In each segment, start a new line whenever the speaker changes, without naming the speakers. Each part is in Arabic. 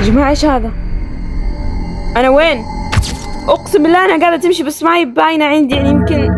يا جماعة ايش هذا؟ انا وين؟ اقسم بالله انا قاعدة تمشي بس ما هي باينة عندي، يعني يمكن.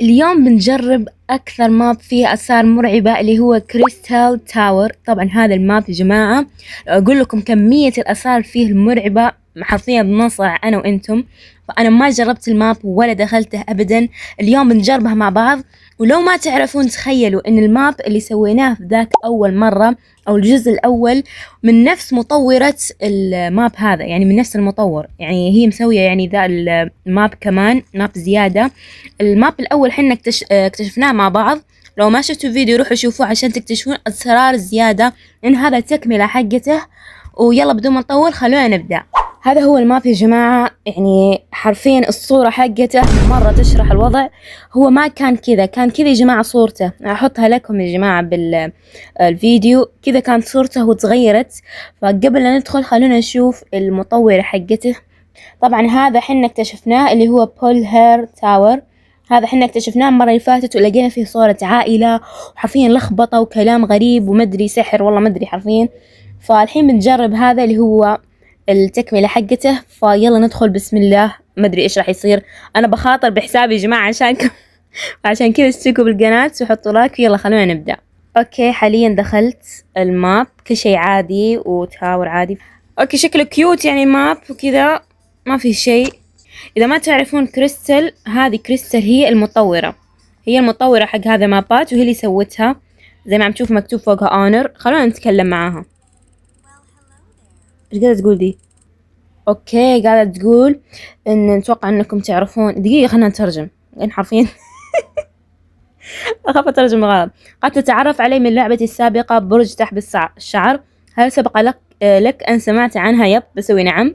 اليوم بنجرب أكثر ماب فيه آثار مرعبة اللي هو كريستال تاور. طبعا هذا الماب يا جماعة أقول لكم كمية الآثار فيه المرعبة حرفيا بنصع أنا وإنتم. فأنا ما جربت الماب ولا دخلته أبدا، اليوم بنجربها مع بعض. ولو ما تعرفون تخيلوا إن الماب اللي سويناه في ذاك أول مرة أو الجزء الأول من نفس مطورة الماب هذا، يعني من نفس المطور، يعني هي مسوية يعني ذا الماب كمان ماب زيادة. الماب الأول حنا اكتشفناه مع بعض، لو ما شفتوا فيديو روحوا شوفوه عشان تكتشفون أسرار زيادة، لأن هذا تكملة حقته. ويلا بدون ما نطول خلونا نبدأ. هذا هو الماب يا جماعة، يعني حرفيا الصورة حقته مرة تشرح الوضع. هو ما كان كذا، كان كذا يا جماعة صورته، أحطها لكم يا جماعة بالفيديو. كذا كانت صورته وتغيرت. فقبل لا ندخل خلونا نشوف المطورة حقته. طبعا هذا حنا اكتشفناه اللي هو بول هير تاور. هذا حنا اكتشفناه المرة اللي فاتت ولقينا فيه صورة عائلة وحرفيا لخبطة وكلام غريب ومدري سحر والله مدري حرفيا. فالحين بنجرب هذا اللي هو التكملة حقته. فيلا ندخل بسم الله. مدري ايش راح يصير، انا بخاطر بحسابي يا جماعة عشانكم عشان كذا اشتركوا بالقناة وحطوا لايك. يلا خلونا نبدأ. اوكي حاليا دخلت الماب، كل شيء عادي وتاور عادي.
اوكي شكله كيوت يعني ماب وكذا، ما في شيء. اذا ما تعرفون كريستال، هذه كريستال هي المطورة، هي المطورة حق هذا مابات وهي اللي سوتها. زي ما عم تشوف مكتوب فوقها اونر. خلونا نتكلم معاها. ايش قاعدة تقول دي؟ اوكي قاعدة تقول ان نتوقع انكم تعرفون. دقيقة خلنا نترجم لان حرفيا اخاف اترجم غلط. قد تتعرف علي من لعبتي السابقة برج تحت الشعر. هل سبق لك ان سمعت عنها؟ يب بسوي نعم.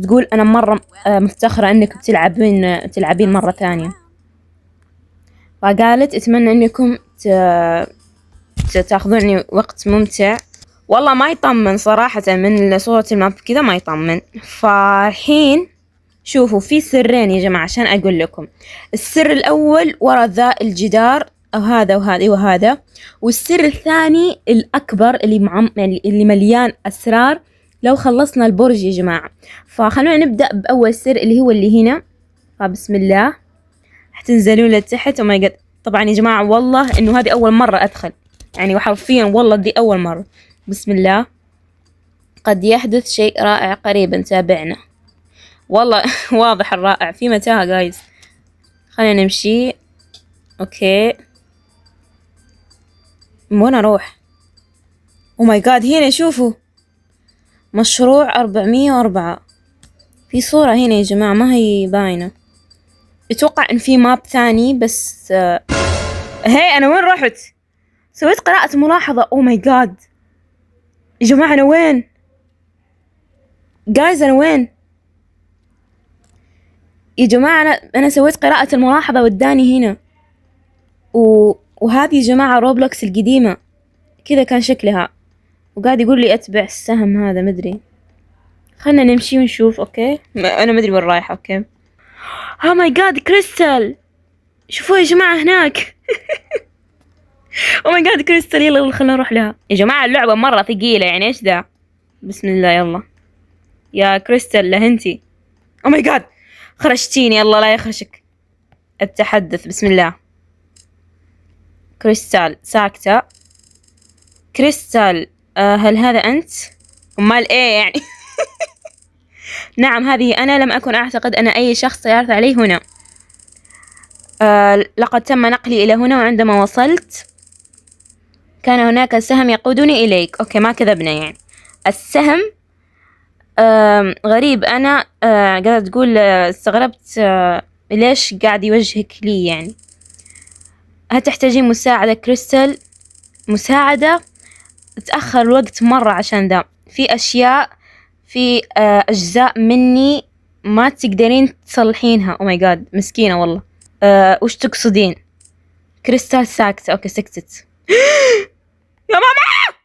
تقول انا مرة مفتخرة انك تلعبين مرة ثانية. فقالت اتمنى انكم تاخذوني وقت ممتع. والله ما يطمن صراحة من صورة الماب كذا، ما يطمن. فالحين شوفوا في سرين يا جماعة عشان أقول لكم. السر الأول ورا ذا الجدار، أو هذا وهذا وهذا. والسر الثاني الأكبر اللي مليان أسرار لو خلصنا البرج يا جماعة. فخلونا نبدأ بأول سر اللي هو اللي هنا. فبسم الله حتنزلون لتحت. وما قد طبعا يا جماعة والله إنه هذه أول مرة أدخل، يعني وحرفيا والله دي أول مرة. بسم الله. قد يحدث شيء رائع قريبا، تابعنا. والله واضح الرائع في متاهة جايز. خلينا نمشي. اوكي وين اروح؟ او ماي جاد هنا شوفوا مشروع 404. في صورة هنا يا جماعة ما هي باينة. اتوقع ان في ماب ثاني بس هي انا وين رحت؟ سويت قراءة ملاحظة. او ماي جاد يا جماعة انا وين؟ جايز انا وين يا جماعة؟ أنا سويت قراءة الملاحظة وداني هنا. وهذه يا جماعة روبلوكس القديمة كذا كان شكلها. وقاعد يقول لي أتبع السهم هذا مدري. خلنا نمشي ونشوف. أوكي أنا مدري وين رايحة. أوكي oh my god كريستال، شوفوا يا جماعة هناك oh my god كريستال. يلا خلنا نروح لها يا جماعة. اللعبة مرة ثقيلة يعني إيش ذا. بسم الله يلا يا كريستال لهنتي. oh my god خرجتيني، الله لا يخرجك. التحدث بسم الله. كريستال ساكتة. كريستال هل هذا أنت؟ أمال إيه يعني نعم هذه أنا. لم أكن أعتقد أن أي شخص سيعرض علي هنا. لقد تم نقلي إلى هنا، وعندما وصلت كان هناك سهم يقودني إليك. أوكي ما كذبنا يعني. السهم غريب. أنا قاعدة تقول استغربت ليش قاعد يوجهك لي يعني. هل تحتاجين مساعدة كريستال؟ مساعدة؟ تأخر الوقت مرة عشان ذا. في أشياء، في أجزاء مني ما تقدرين تصلحينها. أو ماي جاد مسكينة والله. وش تقصدين؟ كريستال ساكتة. أوكي سكتت يا ماما.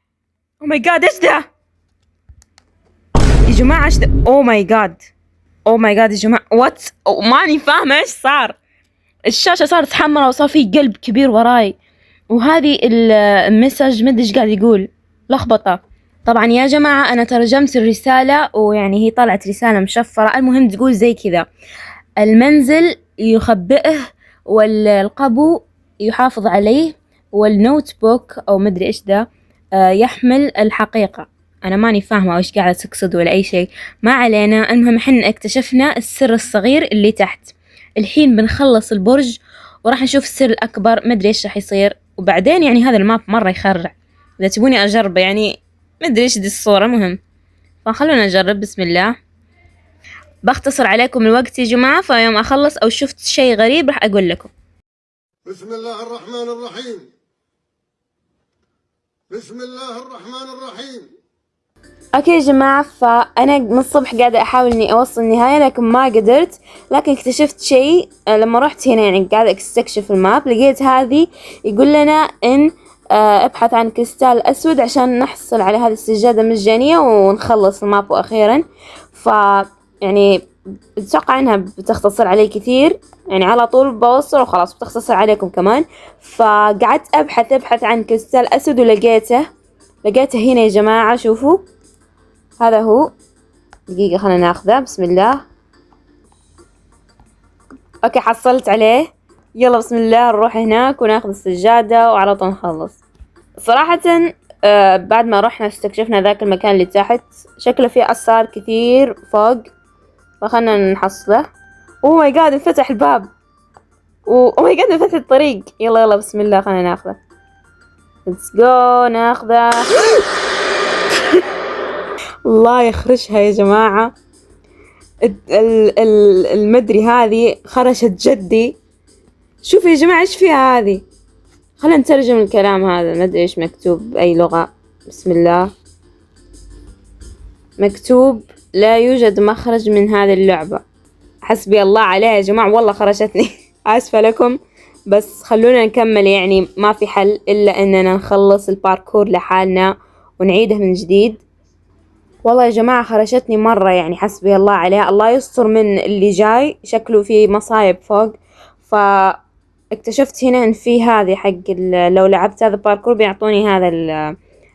أو ماي جاد إيش ذا يا جماعة؟ إيش ذا؟ أو ماي جاد، أو ماي جاد يا جماعة وات. ماني فاهمة إيش صار. الشاشة صارت حمراء وصار في قلب كبير وراي، وهذه المسج مدري ايش قاعد يقول، لخبطة. طبعا يا جماعة أنا ترجمت الرسالة، ويعني هي طلعت رسالة مشفرة. المهم تقول زي كذا: المنزل يخبئه، والقبو يحافظ عليه، والنوت بوك أو مدري إيش ده يحمل الحقيقة. أنا ماني فاهمة إيش قاعدة تقصد ولا أي شيء، ما علينا. المهم إحنا اكتشفنا السر الصغير اللي تحت. الحين بنخلص البرج وراح نشوف السر الأكبر، مدري إيش راح يصير. وبعدين يعني هذا الماب مرة يخرع، إذا تبوني أجربه يعني مدري إيش دي الصورة. مهم فخلونا نجرب. بسم الله. بختصر عليكم الوقت يا جماعة، فيوم أخلص أو شفت شيء غريب راح أقول لكم.
بسم الله الرحمن الرحيم. بسم الله الرحمن الرحيم.
اوكي يا جماعة، فأنا من الصبح قاعدة أحاول إني أوصل النهاية لكن ما قدرت. لكن اكتشفت شيء لما رحت هنا، يعني قاعدة استكشف الماب، لقيت هذه يقول لنا إن ابحث عن كريستال أسود عشان نحصل على هذه السجادة مجانية ونخلص الماب. وأخيرا يعني أتوقع إنها بتختصر علي كثير، يعني على طول بوصل وخلاص بتختصر عليكم كمان. فقعدت أبحث عن كريستال أسود ولقيته هنا يا جماعة. شوفوا هذا هو. دقيقة خلينا ناخذه. بسم الله. اوكي حصلت عليه. يلا بسم الله نروح هناك وناخذ السجادة وعلى طول نخلص. صراحة بعد ما رحنا استكشفنا ذاك المكان اللي تحت، شكله فيه أسرار كثير فوق، فخلنا نحصله. اوه ماي جاد انفتح الباب، اوه ماي جاد انفتح الطريق. يلا بسم الله خلينا ناخذه. ليتس جو ناخذه. الله يخرشها يا جماعة. المدري هذه خرشت جدي. شوفوا يا جماعة ايش فيها هذه. خلينا نترجم الكلام هذا، مدري ايش مكتوب بأي لغة. بسم الله. مكتوب: لا يوجد مخرج من هذه اللعبة. حسبي الله عليها يا جماعة، والله خرشتني. آسفة لكم، بس خلونا نكمل. يعني ما في حل إلا أننا نخلص الباركور لحالنا ونعيده من جديد. والله يا جماعة خرشتني مرة، يعني حسبي الله عليها. الله يستر من اللي جاي، شكله في مصايب فوق. فاكتشفت هنا ان في هذه حق لو لعبت هذا الباركور بيعطوني هذا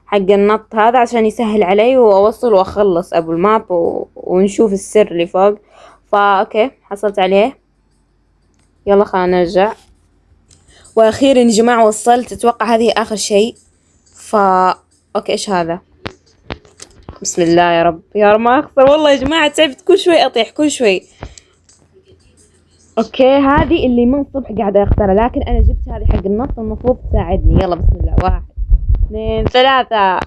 حق النط هذا عشان يسهل علي واوصل واخلص ابو الماب ونشوف السر اللي فوق. اوكي حصلت عليه. يلا خلينا نرجع. واخيرا يا جماعة وصلت. اتوقع هذه اخر شيء. اوكي ايش هذا؟ بسم الله يا رب ما اخسر. والله يا جماعة تعبت، كل شوي اطيح كل شوي. اوكي هذه اللي من الصبح قاعدة اختارها، لكن انا جبت هذه حق النص المفروض تساعدني. يلا بسم الله. 1 2 3.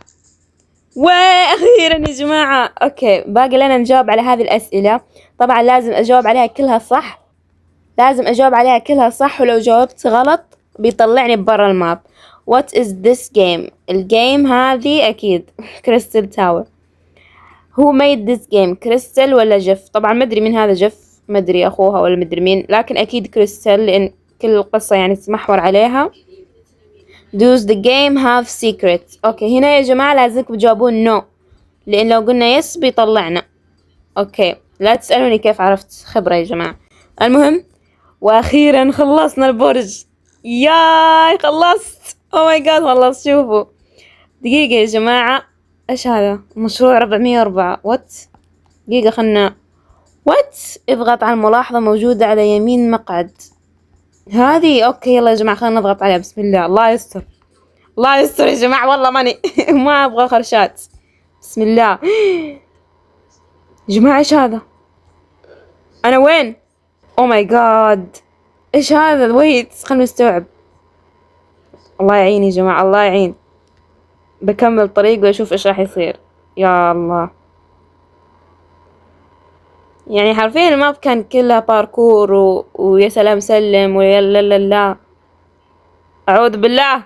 واخيرا يا جماعة. اوكي باقي لنا نجاوب على هذه الاسئلة. طبعا لازم اجاوب عليها كلها صح، ولو جاوبت غلط بيطلعني برا الماب. What is this game؟ الجيم هذه اكيد كريستال تاور. Who made this game؟ كريستال ولا جيف؟ طبعا مدري من هذا جيف، مدري أخوها ولا مدري مين، لكن أكيد كريستال لأن كل القصة يعني تتمحور عليها. Does the game have secrets؟ أوكي هنا يا جماعة لازمكم تجاوبون no، لأن لو قلنا yes بيطلعنا. أوكي لا تسألوني كيف عرفت، خبرة يا جماعة. المهم وأخيرا خلصنا البرج. ياي خلصت. أوه ماي جاد خلصت. شوفوا دقيقة يا جماعة، ايش هذا؟ مشروع 404. وات؟ دقيقة خلنا. وات؟ اضغط على الملاحظة موجودة على يمين مقعد هذه. اوكي يلا يا جماعة خلينا نضغط عليها. بسم الله. الله يستر يا جماعة، والله ماني ما ابغى خرشات. بسم الله يا جماعة. ايش هذا؟ انا وين؟ او ماي جاد ايش هذا؟ ويت خلنا نستوعب. الله يعين يا جماعة، الله يعين. بكمل طريق واشوف ايش راح يصير. يا الله، يعني حرفيا الماب كان كلها باركور ويا سلام سلم ويا لا اعوذ بالله.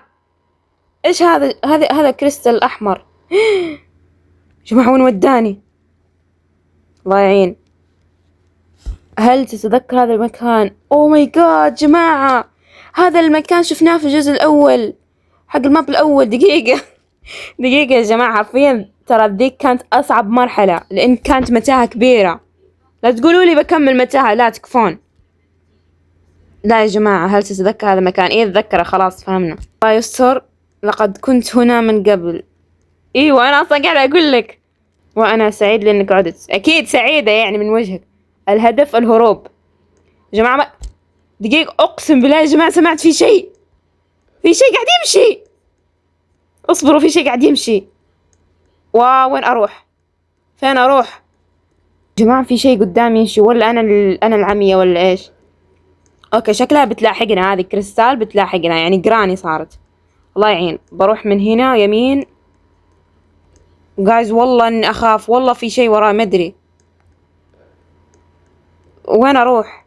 ايش هذا كريستال احمر. جماعة وين وداني؟ الله يعين. هل تتذكر هذا المكان؟ اوه ماي جاد جماعة، هذا المكان شفناه في الجزء الاول حق الماب الاول. دقيقة يا جماعة، حرفيا ترى ذيك كانت اصعب مرحلة لان كانت متاهة كبيرة. لا تقولوا لي بكمل متاهة، لا تكفون. لا يا جماعة، هل تتذكر هذا المكان؟ إيه أتذكره، خلاص فهمنا. الله يستر، لقد كنت هنا من قبل. ايوه انا اصلا قاعدة اقول لك. وانا سعيد لانك عدت. اكيد سعيدة يعني من وجهك. الهدف الهروب. يا جماعة دقيقة، اقسم بالله يا جماعة سمعت في شيء. في شيء قاعد يمشي. اصبروا، في شيء قاعد يمشي. وين اروح؟ فين اروح؟ يا جماعة في شيء قدامي يمشي، ولا انا العمية ولا ايش؟ اوكي شكلها بتلاحقنا، هذه كريستال بتلاحقنا، يعني قراني صارت. الله يعين. بروح من هنا يمين. جايز والله اني اخاف، والله في شيء وراي مدري. وين اروح؟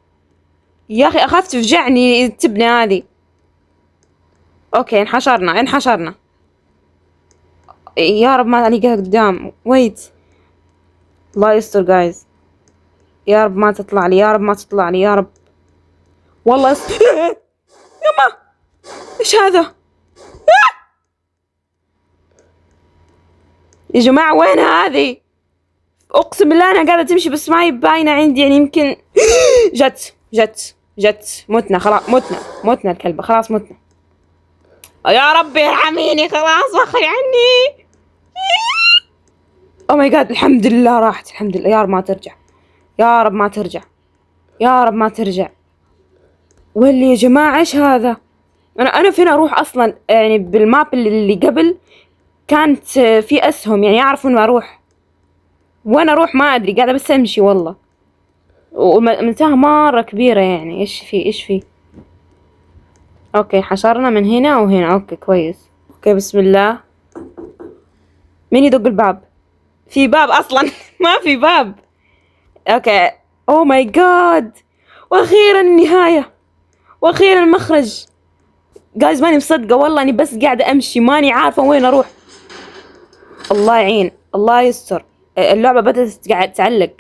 يا اخي اخاف تفجعني التبنة هذه. اوكي انحشرنا. يا رب ما الاقيها قدام. ويت. الله يستر جايز. يا رب ما تطلع لي، يا رب. والله يما ايش هذا؟ يا جماعة وين هذه؟ اقسم بالله انا قاعدة تمشي بس ما هي باينة عندي، يعني يمكن جت. متنا خلاص، متنا الكلبة، خلاص متنا. يا ربي ارحميني، خلاص وخري عني. او ماي جاد، الحمد لله راحت، الحمد لله. يا رب ما ترجع. واللي يا جماعة ايش هذا؟ انا فين اروح اصلا؟ يعني بالماب اللي قبل كانت في اسهم، يعني اعرف وين اروح. وين اروح ما ادري، قاعدة بس امشي والله. ومساحة مرة كبيرة، يعني ايش في. اوكي حشرنا من هنا وهنا، اوكي كويس. اوكي بسم الله. مين يدق الباب؟ في باب اصلا ما في باب. اوكي. اوه ماي جاد، واخيرا النهاية، واخيرا المخرج. جايز ماني مصدقة والله، اني بس قاعدة امشي ماني عارفة وين اروح. الله يعين، الله يستر. اللعبة بدأت قاعد تعلق.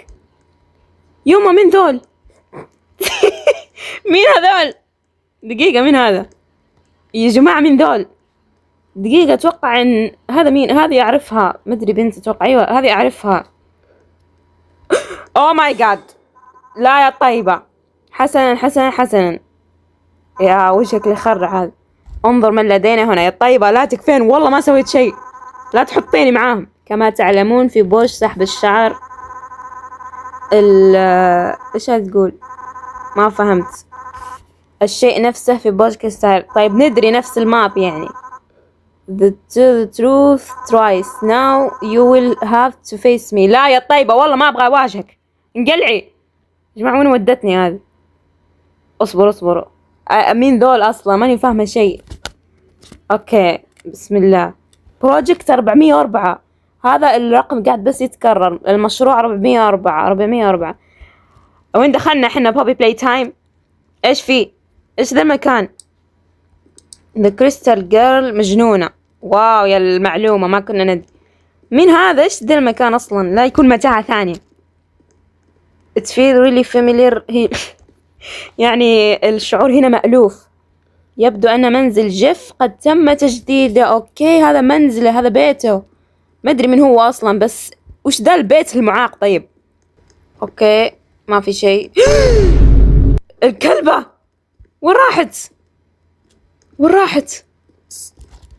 يوما مين ذول؟ مين هذول؟ دقيقة، مين هذا؟ يا جماعة مين ذول؟ دقيقة، اتوقع ان هذا مين؟ هذه اعرفها، مدري بنت اتوقع. ايوه هذه اعرفها. اوه ماي جاد، لا يا طيبة. حسنا يا وجهك اللي خرع هذا. انظر من لدينا هنا يا طيبة، لا تكفين والله ما سويت شيء، لا تحطيني معاهم. كما تعلمون في بوش سحب الشعر ايش هتقول؟ ما فهمت. الشيء نفسه في بوش كستايل. طيب ندري نفس الماب يعني. The truth twice now you will have to face me. لا يا طيبة والله ما ابغى اواجهك، انقلعي. يا جماعة وين ودتني هذه؟ اصبروا. مين ذول اصلا؟ ماني فاهمة شيء. اوكي بسم الله. بروجكت 404، هذا الرقم قاعد بس يتكرر. المشروع 404. وين دخلنا احنا؟ بوبي بلاي تايم. ايش في؟ ايش ذا المكان؟ The Crystal Girl مجنونة. واو يا المعلومة، ما كنا ندري. مين هذا؟ ايش ذا المكان اصلا؟ لا يكون متاهة ثانية. It feel really familiar. يعني الشعور هنا مألوف. يبدو أن منزل جيف قد تم تجديده. أوكي هذا منزله، هذا بيته. ما أدري من هو أصلا، بس وش ذا البيت المعاق؟ طيب أوكي ما في شيء. الكلبة وين راحت؟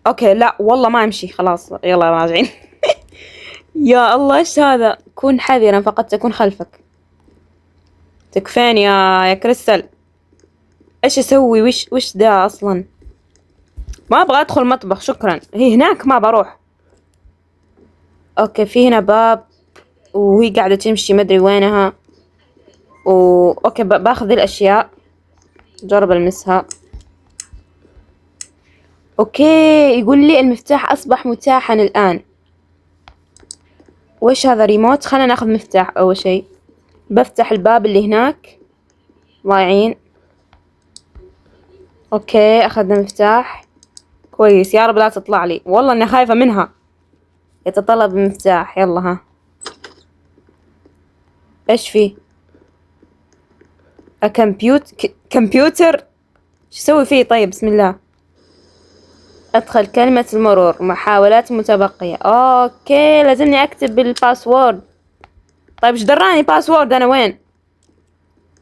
أوكي لا والله ما أمشي، خلاص يلا راجعين. يا الله إيش هذا؟ كن حذرا فقد تكون خلفك. تكفين يا كريستال. ايش اسوي؟ وش ده اصلا؟ ما ابغى ادخل مطبخ شكرا، هي هناك ما بروح. اوكي في هنا باب، وهي قاعدة تمشي ما ادري وينها. اوكي باخذ الاشياء، جرب المسها. اوكي يقول لي المفتاح اصبح متاحا الان. وش هذا؟ ريموت. خلينا ناخذ مفتاح اول شيء. بفتح الباب اللي هناك. الله يعين. اوكي اخذنا مفتاح كويس. يا رب لا تطلع لي، والله اني خايفة منها. يتطلب المفتاح. يلا ها، ايش في؟ كمبيوتر. شو اسوي فيه؟ طيب بسم الله. ادخل كلمة المرور، محاولات متبقية. اوكي لازمني اكتب الباسورد. طيب ايش دراني باسورد انا وين؟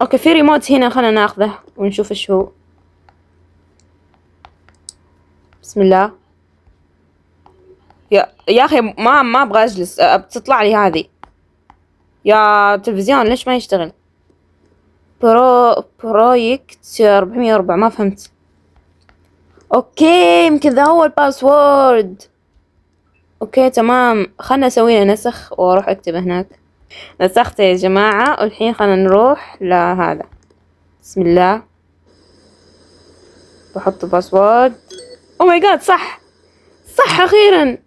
اوكي في ريموت هنا، خلنا ناخذه ونشوف ايش هو. بسم الله. يا اخي ما ابغى اجلس، بتطلع لي هذه. يا تلفزيون ليش ما يشتغل؟ برويكت 404 ما فهمت. اوكي يمكن ذا هو الباسورد. اوكي تمام، خلنا نسوي له نسخ واروح اكتب هناك. نسخته يا جماعة، والحين خلنا نروح لهذا. بسم الله، بحط باسورد. او ماي جاد، صح اخيرا.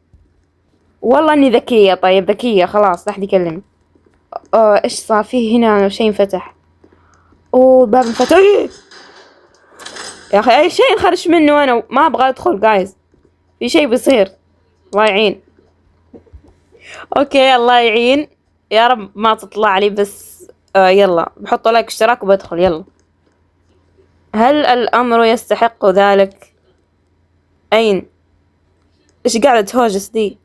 والله اني ذكية. طيب ذكية خلاص، لا احد يكلمني. ايش صار فيه هنا؟ شيء انفتح. اوه الباب انفتح. يا اخي اي شيء نخرج منه، انا ما ابغى ادخل جايز، في شيء بيصير. الله يعين. اوكي الله يعين، يا رب ما تطلع لي بس. يلا بحط لايك اشتراك وبدخل. يلا، هل الامر يستحق ذلك؟ اين؟ ايش قاعدة تهوجس دي؟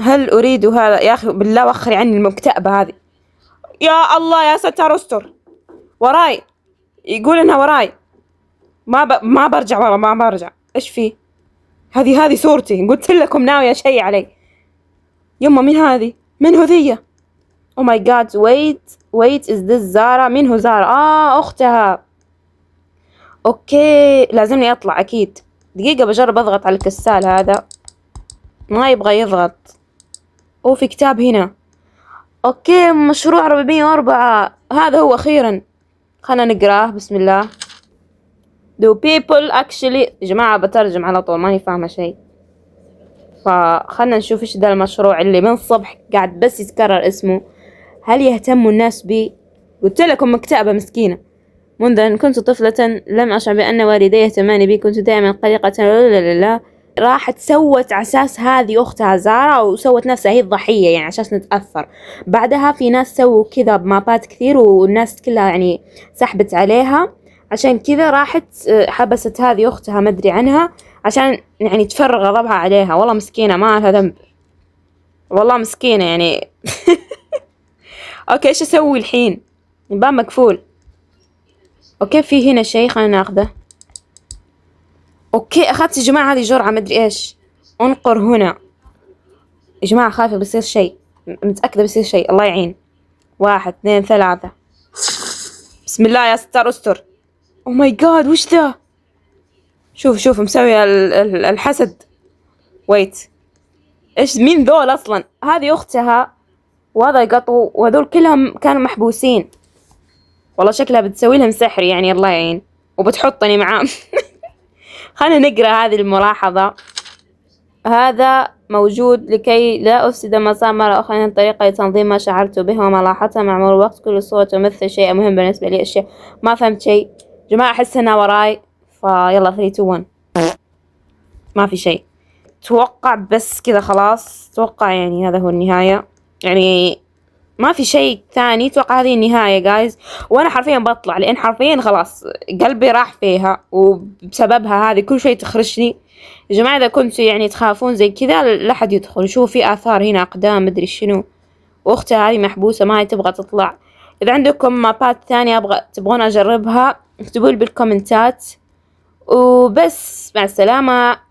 هل اريد هذا؟ يا اخي بالله وخري عني المكتئبة هذه. يا الله يا ستار استر. وراي، يقول انها وراي. ما برجع ورا، ما برجع. ايش فيه؟ هذه صورتي، قلت لكم ناوية شيء علي. يما مين هذه؟ من هو ذي؟ او ماي جاد، ويت از ذس زارا؟ مين هو زارا؟ اختها. اوكي لازمني اطلع اكيد. دقيقة بجرب اضغط على الكسال هذا، ما يبغى يضغط. في كتاب هنا. اوكي مشروع 404 هذا هو اخيرا. خلنا نقراه. بسم الله. Do people actually، يا جماعة بترجم على طول، ماني فاهمة شيء. فخلنا نشوف ايش ذا المشروع اللي من الصبح قاعد بس يتكرر اسمه. هل يهتم الناس بي؟ قلت لكم مكتئبة مسكينة. منذ أن كنت طفلة لم أشعر بأن والدي يهتمان بي، كنت دائما قلقة. لا راحت سوت على أساس هذه أختها زارا، وسوت نفسها هي الضحية يعني عشان نتأثر. بعدها في ناس سووا كذا بمابات كثير، والناس كلها يعني سحبت عليها، عشان كذا راحت حبست هذه أختها ما أدري عنها، عشان يعني تفرغ غضبها عليها. والله مسكينة ما لها ذنب، والله مسكينة يعني. أوكي إيش أسوي الحين؟ الباب مقفول. اوكي في هنا شيء، خلينا ناخذه. اوكي اخذت يا جماعة هذه جرعة مدري ايش. انقر هنا يا جماعة، خايفة بيصير شيء، متأكدة بيصير شيء. الله يعين. 1 2 3. بسم الله يا ستار استر. او ماي جاد وش ذا؟ شوف مسوي الحسد. ويت ايش؟ مين ذول اصلا؟ هذه اختها وهذا قطو، وهذول كلهم كانوا محبوسين. والله شكلها بتسوي لهم سحر يعني، الله يعين، وبتحطني معاه. خلينا نقرأ هذه الملاحظة. هذا موجود لكي لا أفسد ما صار مرة أخرى، من طريقة لتنظيم ما شعرت به وما لاحظته مع مرور الوقت. كل صورة تمثل شيء مهم بالنسبة لي. أشياء ما فهمت شيء جماعة، أحس إنها وراي. فيلا 3 2 1. ما في شيء توقع، بس كذا خلاص توقع يعني هذا هو النهاية يعني، ما في شيء ثاني. توقع هذه النهاية جايز، وانا حرفيا بطلع، لان حرفيا خلاص قلبي راح فيها، وبسببها هذه كل شيء تخرجني. يا جماعة اذا كنتوا يعني تخافون زي كذا لا حد يدخل. شوف في اثار هنا، اقدام مدري شنو، واختها هذه محبوسة ما هي تبغى تطلع. اذا عندكم مابات ثانية تبغون اجربها اكتبوا لي بالكومنتات. وبس مع السلامة.